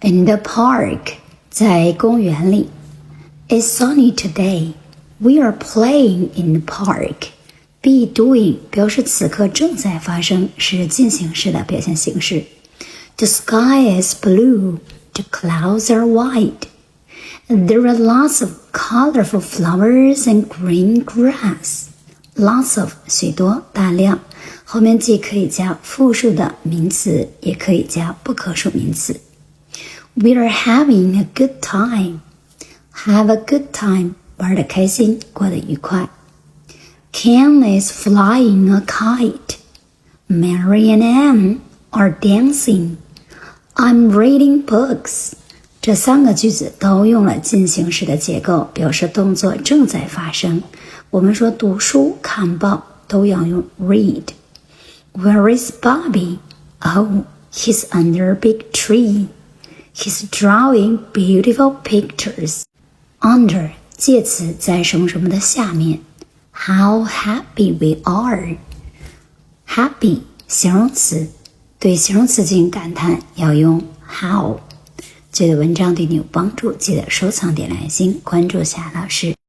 In the park, 在公园里。It's sunny today. We are playing in the park. Be doing 表示此刻正在发生，是进行式的表现形式。The sky is blue. The clouds are white. There are lots of colorful flowers and green grass. Lots of 许多大量，后面既可以加复数的名词，也可以加不可数名词。We are having a good time. Have a good time. 玩得开心，过得愉快。Ken is flying a kite. Mary and Anne are dancing. I'm reading books. 这三个句子都用了进行式的结构，表示动作正在发生。我们说读书、看报都要用 read. Where is Bobby? Oh, he's under a big tree. He's drawing beautiful pictures. Under 介词在什么什么的下面。How happy we are. Happy 形容词，对形容词进行感叹要用 how。觉得文章对你有帮助，记得收藏点亮心，关注夏老师。